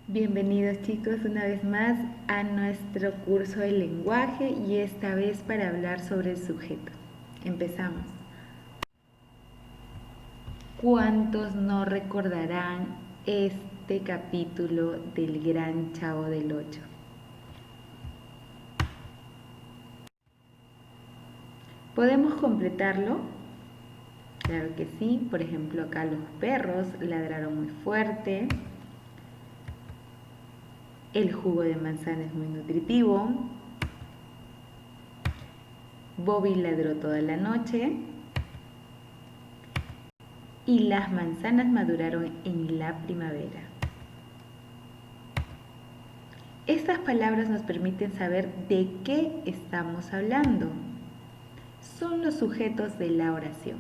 Bienvenidos chicos una vez más a nuestro curso de lenguaje y esta vez para hablar sobre el sujeto. Empezamos. ¿Cuántos no recordarán este capítulo del Gran Chavo del Ocho? ¿Podemos completarlo? Claro que sí. Por ejemplo, acá los perros ladraron muy fuerte. El jugo de manzana es muy nutritivo. Bobby ladró toda la noche. Y las manzanas maduraron en la primavera. Estas palabras nos permiten saber de qué estamos hablando. Son los sujetos de la oración.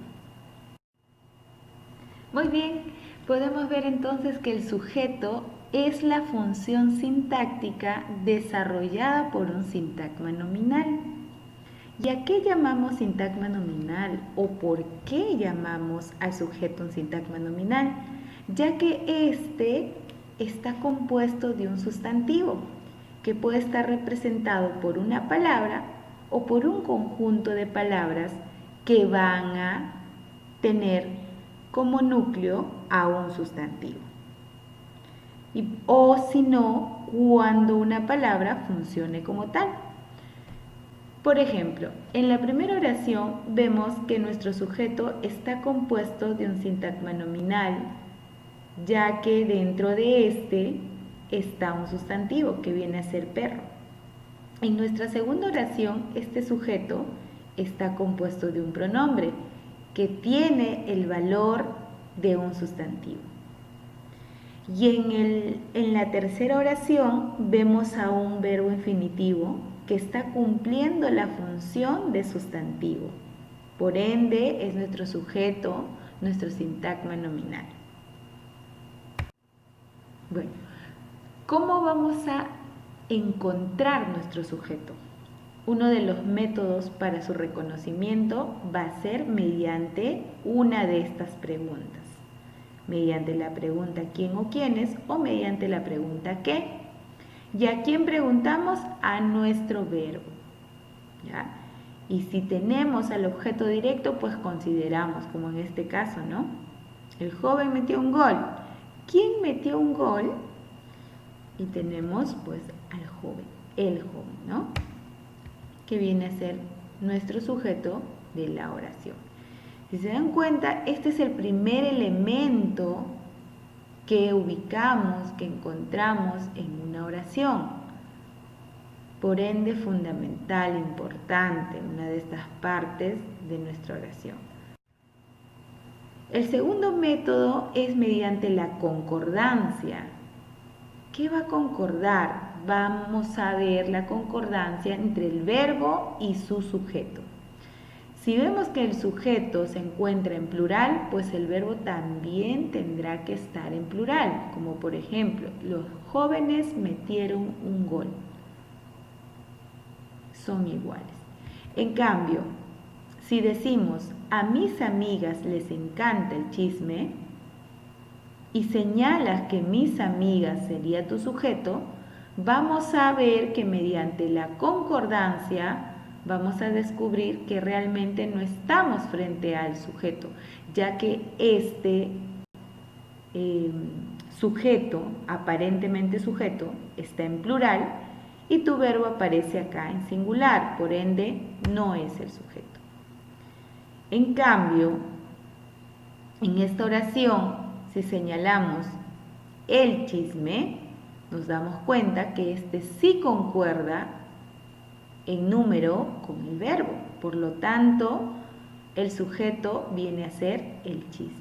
Muy bien, podemos ver entonces que el sujeto es la función sintáctica desarrollada por un sintagma nominal. ¿Y a qué llamamos sintagma nominal o por qué llamamos al sujeto un sintagma nominal? Ya que este está compuesto de un sustantivo que puede estar representado por una palabra o por un conjunto de palabras que van a tener como núcleo a un sustantivo. O si no, cuando una palabra funcione como tal. Por ejemplo, en la primera oración vemos que nuestro sujeto está compuesto de un sintagma nominal, ya que dentro de este está un sustantivo que viene a ser perro. En nuestra segunda oración, este sujeto está compuesto de un pronombre que tiene el valor de un sustantivo. Y en la tercera oración vemos a un verbo infinitivo que está cumpliendo la función de sustantivo. Por ende, es nuestro sujeto, nuestro sintagma nominal. Bueno, ¿cómo vamos a encontrar nuestro sujeto? Uno de los métodos para su reconocimiento va a ser mediante una de estas preguntas. Mediante la pregunta quién o quiénes o mediante la pregunta qué. ¿Y a quién preguntamos? A nuestro verbo. ¿Ya? Y si tenemos al objeto directo, pues consideramos, como en este caso, ¿no? El joven metió un gol. ¿Quién metió un gol? Y tenemos pues al joven, el joven, ¿no? Que viene a ser nuestro sujeto de la oración. Si se dan cuenta, este es el primer elemento que ubicamos, que encontramos en una oración. Por ende, fundamental, importante, una de estas partes de nuestra oración. El segundo método es mediante la concordancia. ¿Qué va a concordar? Vamos a ver la concordancia entre el verbo y su sujeto. Si vemos que el sujeto se encuentra en plural, pues el verbo también tendrá que estar en plural, como por ejemplo, los jóvenes metieron un gol. Son iguales. En cambio, si decimos a mis amigas les encanta el chisme y señalas que mis amigas sería tu sujeto, vamos a ver que mediante la concordancia vamos a descubrir que realmente no estamos frente al sujeto, ya que este sujeto, aparentemente sujeto, está en plural y tu verbo aparece acá en singular, por ende no es el sujeto. En cambio, en esta oración, si señalamos el chisme, nos damos cuenta que este sí concuerda en número con el verbo. Por lo tanto, el sujeto viene a ser el chisme.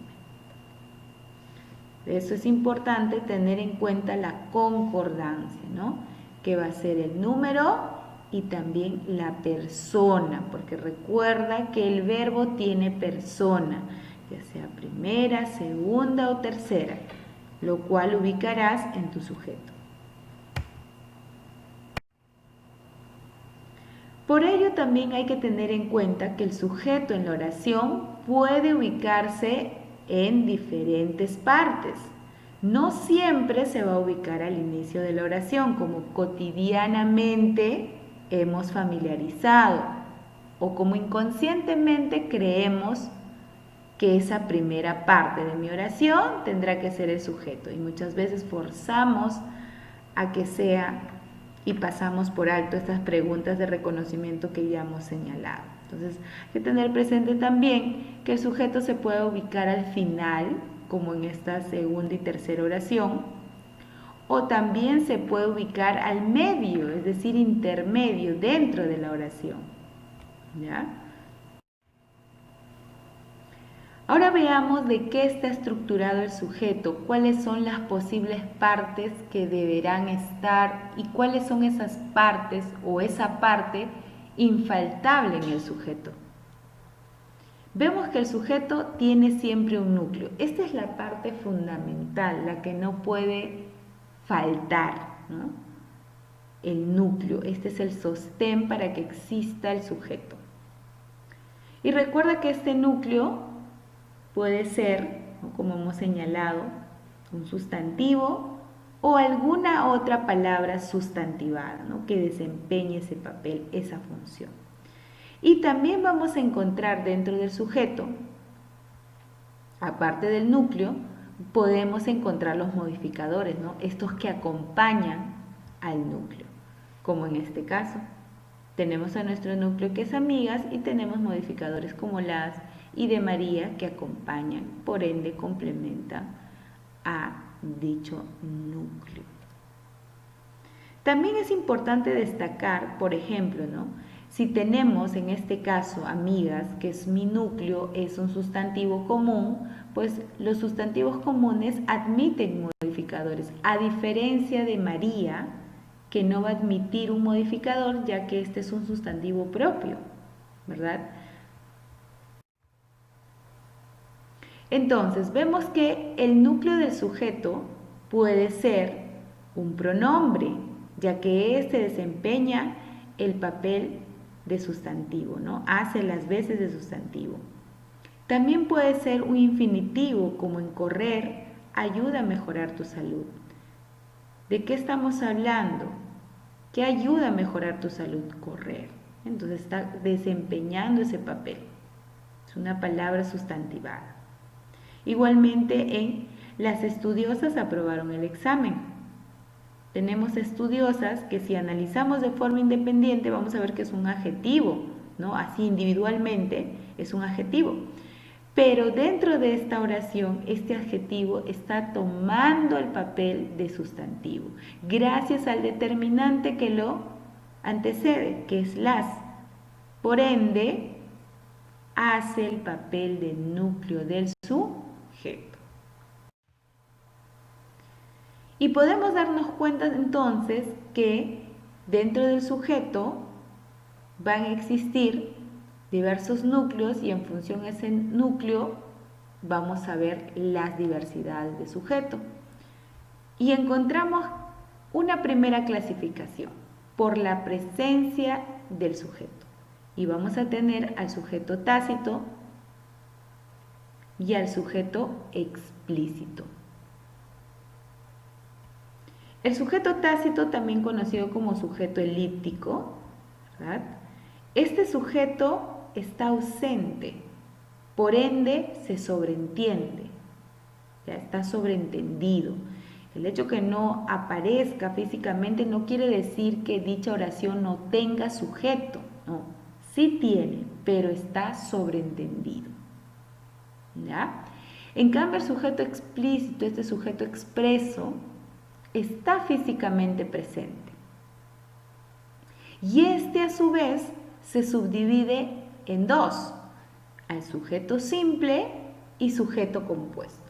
Eso es importante tener en cuenta la concordancia, ¿no? Que va a ser el número y también la persona, porque recuerda que el verbo tiene persona, ya sea primera, segunda o tercera, lo cual ubicarás en tu sujeto. Por ello también hay que tener en cuenta que el sujeto en la oración puede ubicarse en diferentes partes. no siempre se va a ubicar al inicio de la oración, como cotidianamente hemos familiarizado o como inconscientemente creemos que esa primera parte de mi oración tendrá que ser el sujeto y muchas veces forzamos a que sea y pasamos por alto estas preguntas de reconocimiento que ya hemos señalado. Entonces, hay que tener presente también que el sujeto se puede ubicar al final, como en esta segunda y tercera oración, o también se puede ubicar al medio, es decir, intermedio dentro de la oración. ¿Ya? Ahora veamos de qué está estructurado el sujeto, cuáles son las posibles partes que deberán estar y cuáles son esas partes o esa parte infaltable en el sujeto. Vemos que el sujeto tiene siempre un núcleo. Esta es la parte fundamental, la que no puede faltar, ¿no? El núcleo, este es el sostén para que exista el sujeto. Y recuerda que este núcleo puede ser, ¿no?, como hemos señalado, un sustantivo o alguna otra palabra sustantivada, ¿no?, que desempeñe ese papel, esa función. Y también vamos a encontrar dentro del sujeto, aparte del núcleo, podemos encontrar los modificadores, ¿no?, estos que acompañan al núcleo, como en este caso. Tenemos a nuestro núcleo que es amigas y tenemos modificadores como las y de María que acompañan, por ende complementan a dicho núcleo. También es importante destacar, por ejemplo, ¿no?, si tenemos en este caso amigas, que es mi núcleo, es un sustantivo común, pues los sustantivos comunes admiten modificadores, a diferencia de María, que no va a admitir un modificador ya que este es un sustantivo propio, ¿verdad? Entonces, vemos que el núcleo del sujeto puede ser un pronombre, ya que éste desempeña el papel de sustantivo, ¿no? Hace las veces de sustantivo. También puede ser un infinitivo, como en correr, ayuda a mejorar tu salud. ¿De qué estamos hablando? ¿Qué ayuda a mejorar tu salud? Correr. Entonces está desempeñando ese papel. Es una palabra sustantivada. Igualmente en las estudiosas aprobaron el examen. Tenemos estudiosas que si analizamos de forma independiente vamos a ver que es un adjetivo, ¿no? Así individualmente es un adjetivo. Pero dentro de esta oración, este adjetivo está tomando el papel de sustantivo, gracias al determinante que lo antecede, que es las. Por ende, hace el papel de núcleo del sujeto. Y podemos darnos cuenta entonces que dentro del sujeto van a existir diversos núcleos y en función de ese núcleo vamos a ver las diversidades de sujeto. Y encontramos una primera clasificación por la presencia del sujeto. Y vamos a tener al sujeto tácito y al sujeto explícito. El sujeto tácito, también conocido como sujeto elíptico, ¿verdad? Este sujeto está ausente, por ende se sobreentiende, ya está sobreentendido. El hecho que no aparezca físicamente no quiere decir que dicha oración no tenga sujeto, no, sí tiene, pero está sobreentendido. ¿Ya? En cambio, el sujeto explícito, este sujeto expreso, está físicamente presente. Y este a su vez se subdivide en dos, al sujeto simple y sujeto compuesto.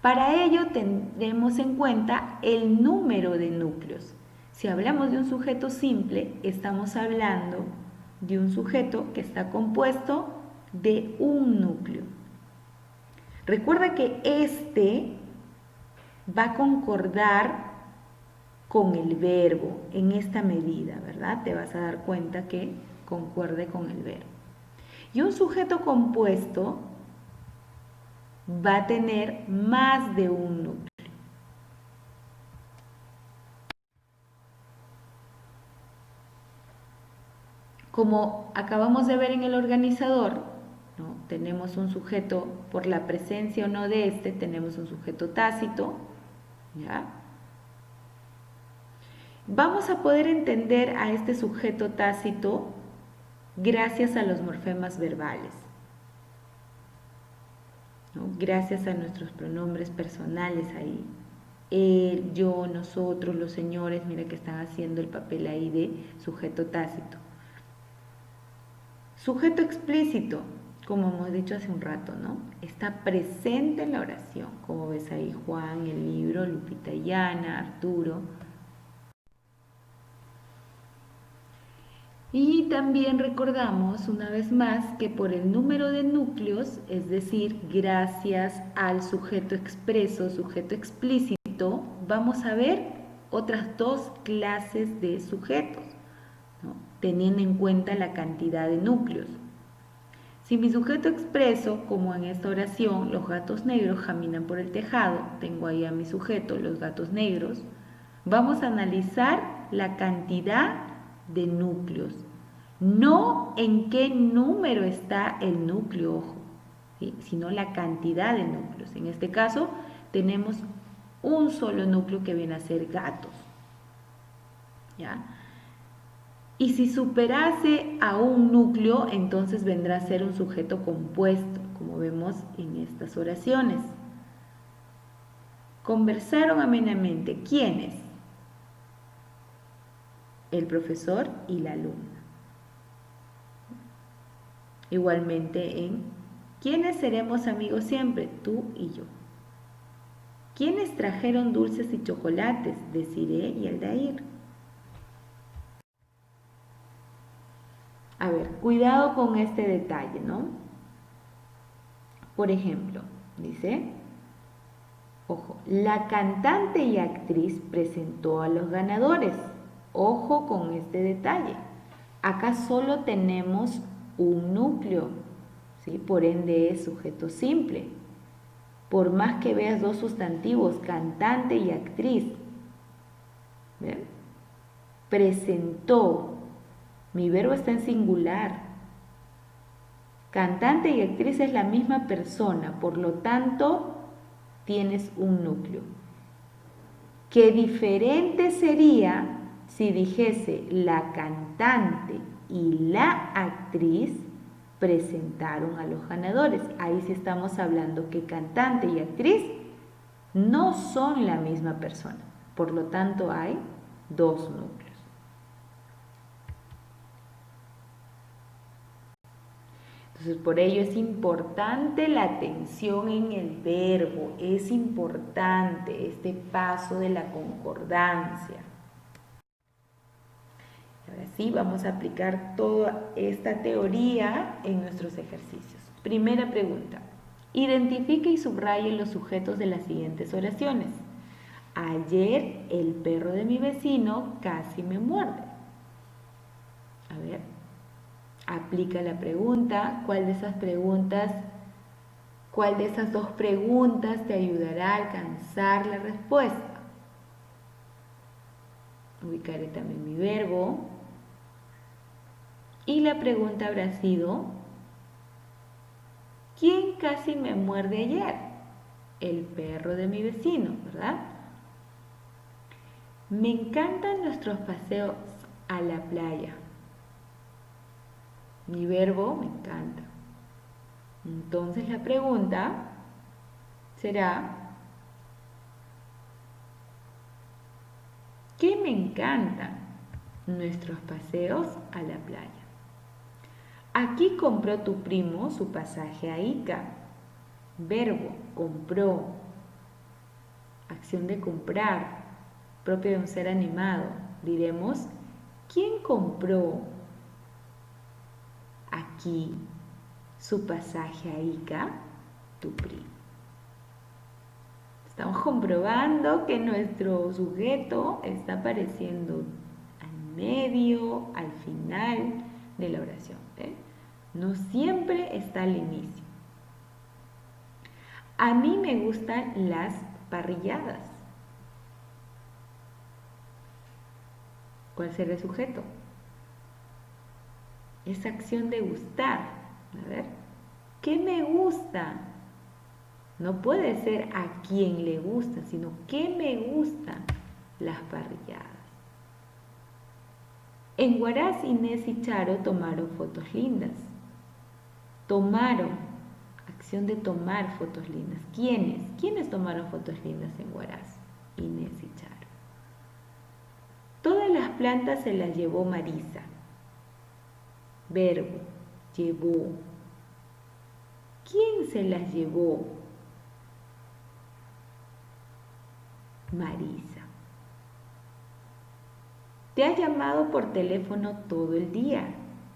Para ello tendremos en cuenta el número de núcleos. Si hablamos de un sujeto simple, estamos hablando de un sujeto que está compuesto de un núcleo. Recuerda que este va a concordar con el verbo en esta medida, ¿verdad? Te vas a dar cuenta que concuerde con el verbo. Y un sujeto compuesto va a tener más de un núcleo. Como acabamos de ver en el organizador, ¿no? Tenemos un sujeto por la presencia o no de este, tenemos un sujeto tácito, ¿ya? Vamos a poder entender a este sujeto tácito gracias a los morfemas verbales, ¿no? Gracias a nuestros pronombres personales ahí. Él, yo, nosotros, los señores, mira que están haciendo el papel ahí de sujeto tácito. Sujeto explícito, como hemos dicho hace un rato, ¿no? Está presente en la oración, como ves ahí Juan, el libro, Lupita y Ana, Arturo. Y también recordamos una vez más que por el número de núcleos, es decir, gracias al sujeto expreso, sujeto explícito, vamos a ver otras dos clases de sujetos, ¿no? Teniendo en cuenta la cantidad de núcleos. Si mi sujeto expreso, como en esta oración, los gatos negros caminan por el tejado, tengo ahí a mi sujeto, los gatos negros, vamos a analizar la cantidad de núcleos, no en qué número está el núcleo, ojo, ¿sí? Sino la cantidad de núcleos. En este caso tenemos un solo núcleo que viene a ser gatos, ¿ya? Y si superase a un núcleo, entonces vendrá a ser un sujeto compuesto, como vemos en estas oraciones. Conversaron amenamente. ¿Quiénes? El profesor y la alumna. Igualmente en ¿quiénes seremos amigos siempre? Tú y yo. ¿Quiénes trajeron dulces y chocolates? Desiree y Aldair. A ver, cuidado con este detalle, ¿no? Por ejemplo, dice, ojo, la cantante y actriz presentó a los ganadores. Ojo con este detalle. Acá solo tenemos un núcleo, ¿sí? Por ende es sujeto simple. Por más que veas dos sustantivos, cantante y actriz, ¿ven? Presentó. Mi verbo está en singular. Cantante y actriz es la misma persona, por lo tanto, tienes un núcleo. Qué diferente sería si dijese la cantante y la actriz presentaron a los ganadores. Ahí sí estamos hablando que cantante y actriz no son la misma persona. Por lo tanto, hay dos núcleos. Entonces, por ello es importante la atención en el verbo, es importante este paso de la concordancia. Ahora sí, vamos a aplicar toda esta teoría en nuestros ejercicios. Primera pregunta. Identifique y subraye los sujetos de las siguientes oraciones. Ayer el perro de mi vecino casi me muerde. A ver, aplica la pregunta. ¿Cuál de esas dos preguntas te ayudará a alcanzar la respuesta? Ubicaré también mi verbo. Y la pregunta habrá sido, ¿quién casi me muerde ayer? El perro de mi vecino, ¿verdad? Me encantan nuestros paseos a la playa. Mi verbo me encanta. Entonces la pregunta será, ¿qué me encantan nuestros paseos a la playa? Aquí compró tu primo su pasaje a Ica. Verbo, compró. Acción de comprar, propio de un ser animado. Diremos, ¿quién compró aquí su pasaje a Ica? Tu primo. Estamos comprobando que nuestro sujeto está apareciendo al medio, al final de la oración. No siempre está al inicio. A mí me gustan las parrilladas. ¿Cuál será el sujeto? esa acción de gustar. A ver, ¿qué me gusta? No puede ser a quién le gusta, sino ¿qué me gusta? Las parrilladas. En Huaraz, Inés y Charo tomaron fotos lindas. Tomaron, acción de tomar fotos lindas. ¿Quiénes? ¿Quiénes tomaron fotos lindas en Huaraz? Inés y Charo. Todas las plantas se las llevó Marisa. Verbo, llevó. ¿Quién se las llevó? Marisa. Te ha llamado por teléfono todo el día.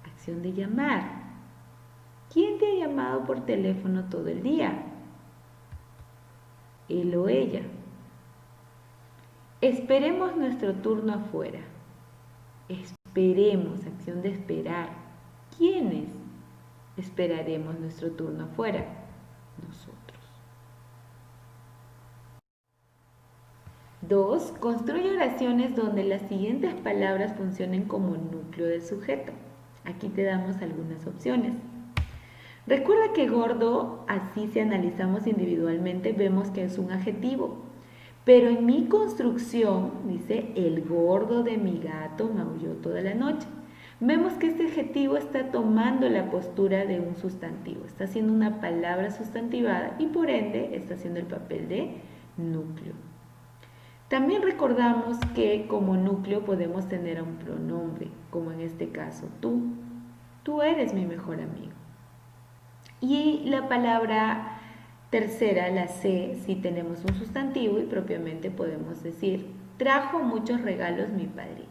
Acción de llamar. ¿Quién te ha llamado por teléfono todo el día? Él o ella. Esperemos nuestro turno afuera. Esperemos, acción de esperar. ¿Quiénes esperaremos nuestro turno afuera? Nosotros. 2. Construye oraciones donde las siguientes palabras funcionen como núcleo del sujeto. Aquí te damos algunas opciones. Recuerda que gordo, así si analizamos individualmente, vemos que es un adjetivo. Pero en mi construcción, dice, el gordo de mi gato maulló toda la noche. Vemos que este adjetivo está tomando la postura de un sustantivo. Está haciendo una palabra sustantivada y por ende está haciendo el papel de núcleo. También recordamos que como núcleo podemos tener a un pronombre, como en este caso tú. Tú eres mi mejor amigo. Y la palabra tercera, la C, si tenemos un sustantivo y propiamente podemos decir, trajo muchos regalos mi padrino.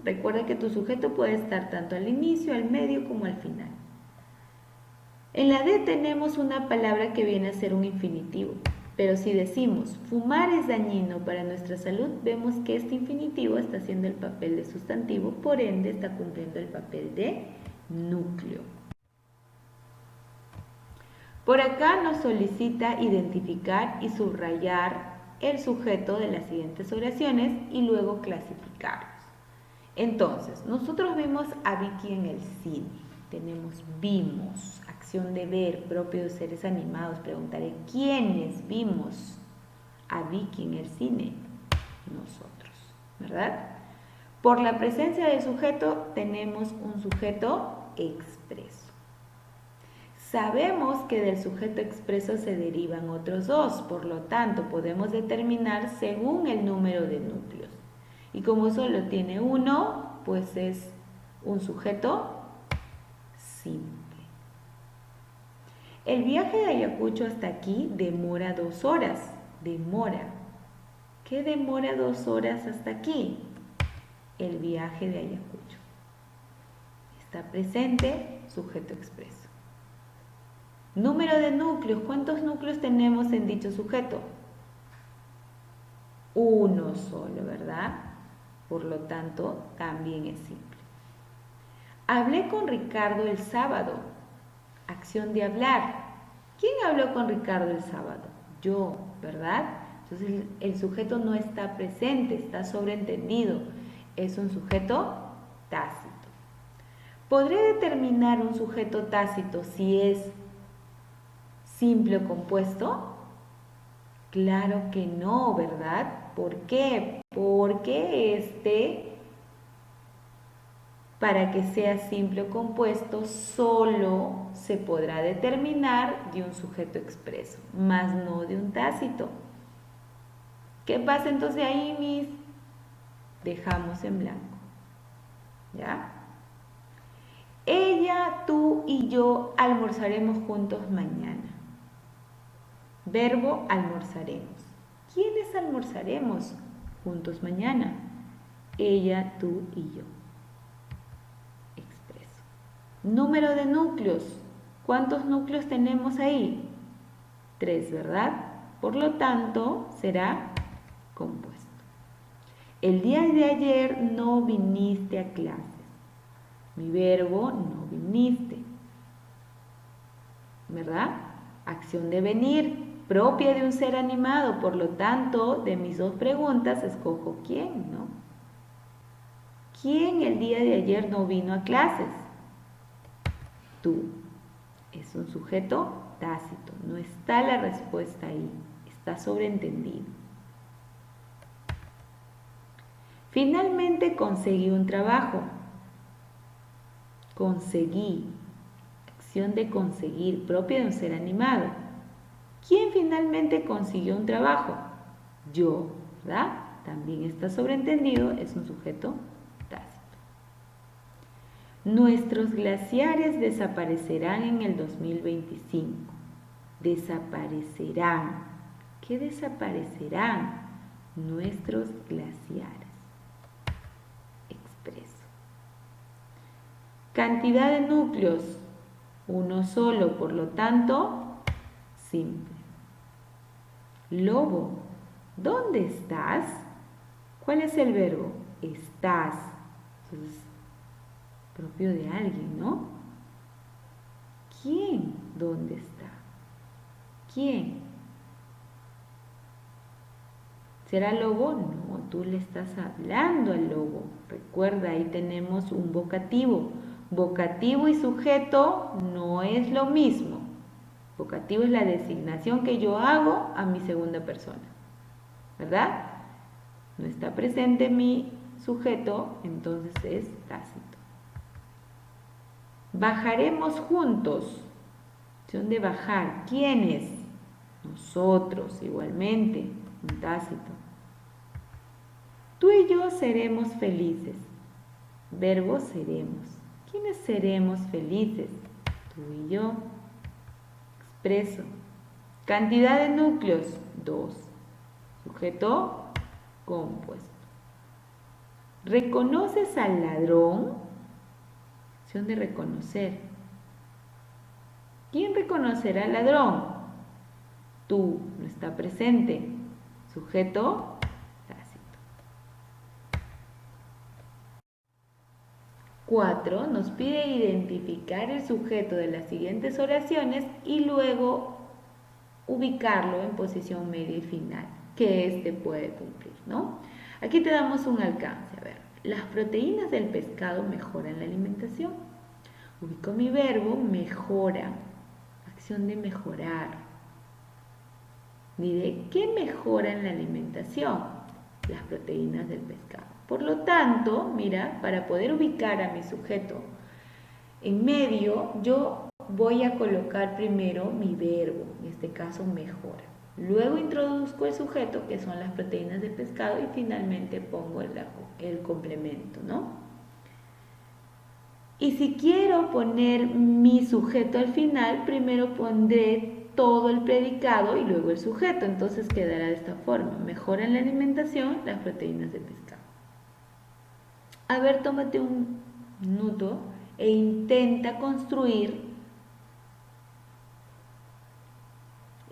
Recuerda que tu sujeto puede estar tanto al inicio, al medio como al final. En la D tenemos una palabra que viene a ser un infinitivo. Pero si decimos fumar es dañino para nuestra salud, vemos que este infinitivo está haciendo el papel de sustantivo, por ende está cumpliendo el papel de núcleo. Por acá nos solicita identificar y subrayar el sujeto de las siguientes oraciones y luego clasificarlos. Entonces, nosotros vimos a Vicky en el cine. Tenemos vimos, acción de ver, propio de seres animados. Preguntaré, ¿quiénes vimos a Vicky en el cine? Nosotros, ¿verdad? Por la presencia del sujeto tenemos un sujeto expreso. Sabemos que del sujeto expreso se derivan otros dos, por lo tanto podemos determinar según el número de núcleos. Y como solo tiene uno, pues es un sujeto simple. El viaje de Ayacucho hasta aquí demora 2 horas. Demora. ¿Qué demora 2 horas hasta aquí? El viaje de Ayacucho. Está presente, sujeto expreso. Número de núcleos. ¿Cuántos núcleos tenemos en dicho sujeto? Uno solo, ¿verdad? Por lo tanto, también es simple. Hablé con Ricardo el sábado. Acción de hablar. ¿Quién habló con Ricardo el sábado? Yo, ¿verdad? Entonces el sujeto no está presente, está sobreentendido. Es un sujeto tácito. ¿Podré determinar un sujeto tácito si es simple o compuesto? Claro que no, ¿verdad? ¿Por qué? Porque para que sea simple o compuesto, solo se podrá determinar de un sujeto expreso, más no de un tácito. ¿Qué pasa entonces ahí, mis? Dejamos en blanco. ¿Ya? Ella, tú y yo almorzaremos juntos mañana. Verbo almorzaremos. ¿Quiénes almorzaremos juntos mañana? Ella, tú y yo. Expreso. Número de núcleos. ¿Cuántos núcleos tenemos ahí? 3, ¿verdad? Por lo tanto, será compuesto. El día de ayer no viniste a clases. Mi verbo, no viniste. ¿Verdad? Acción de venir, propia de un ser animado. Por lo tanto, de mis 2 preguntas, escojo quién, ¿no? ¿Quién el día de ayer no vino a clases? tú. Es un sujeto tácito, no está la respuesta ahí, está sobreentendido. Finalmente conseguí un trabajo. Conseguí, acción de conseguir, propia de un ser animado. ¿Quién finalmente consiguió un trabajo? Yo, ¿verdad? También está sobreentendido, es un sujeto tácito. Nuestros glaciares desaparecerán en el 2025. Desaparecerán. ¿Qué desaparecerán? Nuestros glaciares. Expreso. Cantidad de núcleos, uno solo, por lo tanto, simple. Lobo, ¿dónde estás? ¿Cuál es el verbo? Estás. Entonces, propio de alguien, ¿no? ¿Quién? ¿Dónde está? ¿Quién? ¿Será lobo? No, tú le estás hablando al lobo. Recuerda, ahí tenemos un vocativo. Vocativo y sujeto no es lo mismo. Vocativo es la designación que yo hago a mi segunda persona, ¿verdad? No está presente mi sujeto, entonces es tácito. Bajaremos juntos. Acción de bajar. ¿Quiénes? Nosotros, igualmente, un tácito. Tú y yo seremos felices. Verbo seremos. ¿Quiénes seremos felices? Tú y yo. Expreso. Cantidad de núcleos, 2. Sujeto compuesto. ¿Reconoces al ladrón? Acción de reconocer. ¿Quién reconocerá al ladrón? Tú, no está presente. Sujeto tácito. 4. Nos pide identificar el sujeto de las siguientes oraciones y luego ubicarlo en posición media y final, que éste puede cumplir, ¿no? Aquí te damos un alcance. A ver, las proteínas del pescado mejoran la alimentación. Ubico mi verbo, mejora. Acción de mejorar. Diré, ¿qué mejora en la alimentación? Las proteínas del pescado. Por lo tanto, mira, para poder ubicar a mi sujeto en medio, yo voy a colocar primero mi verbo, en este caso mejora. Luego introduzco el sujeto, que son las proteínas del pescado, y finalmente pongo el complemento, ¿no? Y si quiero poner mi sujeto al final, primero pondré todo el predicado y luego el sujeto. Entonces quedará de esta forma. Mejora en la alimentación las proteínas del pescado. A ver, tómate un minuto e intenta construir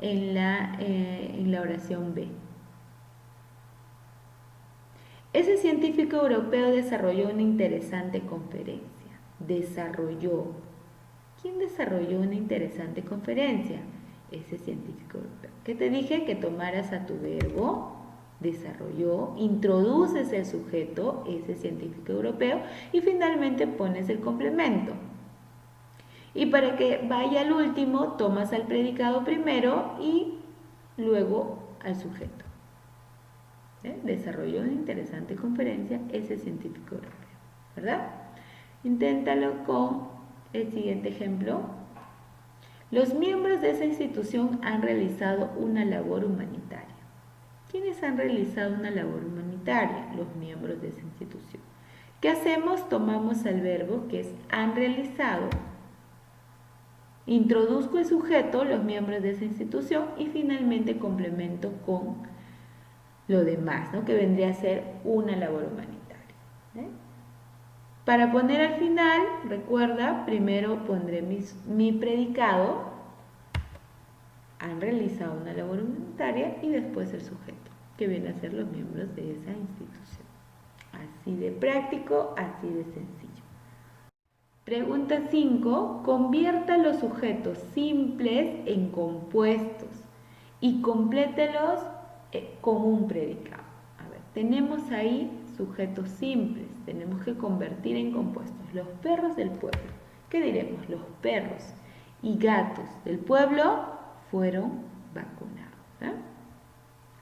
en la oración B. Ese científico europeo desarrolló una interesante conferencia. Desarrolló. ¿Quién desarrolló una interesante conferencia? Ese científico europeo. ¿Qué te dije? Que tomaras a tu verbo, desarrolló, introduces el sujeto, ese científico europeo, y finalmente pones el complemento. Y para que vaya al último, tomas al predicado primero y luego al sujeto. Desarrolló una interesante conferencia ese científico europeo, ¿verdad? Inténtalo con el siguiente ejemplo. Los miembros de esa institución han realizado una labor humanitaria. ¿Quiénes han realizado una labor humanitaria? Los miembros de esa institución. ¿Qué hacemos? Tomamos el verbo que es han realizado, introduzco el sujeto, los miembros de esa institución, y finalmente complemento con lo demás, ¿no? Que vendría a ser una labor humanitaria. Para poner al final, recuerda, primero pondré mi predicado, han realizado una labor humanitaria, y después el sujeto, que viene a ser los miembros de esa institución. Así de práctico, así de sencillo. Pregunta 5. Convierta los sujetos simples en compuestos y complételos con un predicado. A ver, tenemos ahí sujetos simples, tenemos que convertir en compuestos. Los perros del pueblo. ¿Qué diremos? Los perros y gatos del pueblo fueron vacunados.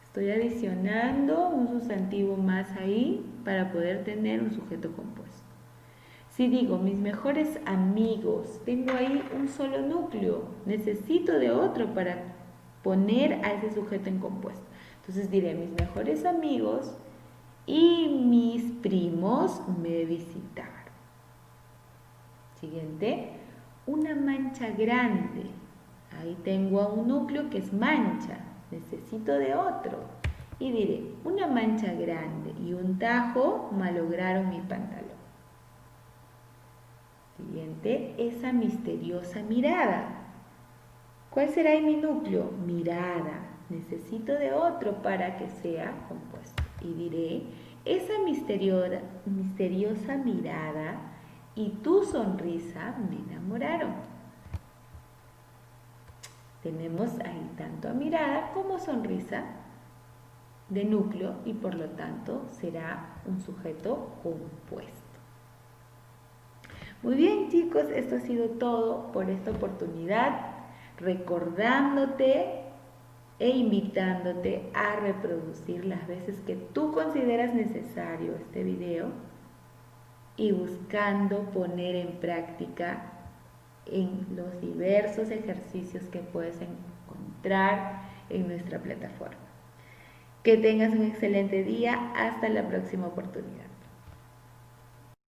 Estoy adicionando un sustantivo más ahí para poder tener un sujeto compuesto. Si digo mis mejores amigos, tengo ahí un solo núcleo, necesito de otro para poner a ese sujeto en compuesto. Entonces diré mis mejores amigos y mis primos me visitaron. Siguiente, una mancha grande. Ahí tengo a un núcleo que es mancha, necesito de otro. Y diré, una mancha grande y un tajo malograron mi pantalón. Siguiente, esa misteriosa mirada. ¿Cuál será mi núcleo? Mirada. Necesito de otro para que sea compuesto. Y diré, esa misteriosa mirada y tu sonrisa me enamoraron. Tenemos ahí tanto a mirada como sonrisa de núcleo y por lo tanto será un sujeto compuesto. Muy bien, chicos, esto ha sido todo por esta oportunidad, recordándote e invitándote a reproducir las veces que tú consideras necesario este video y buscando poner en práctica en los diversos ejercicios que puedes encontrar en nuestra plataforma. Que tengas un excelente día. Hasta la próxima oportunidad.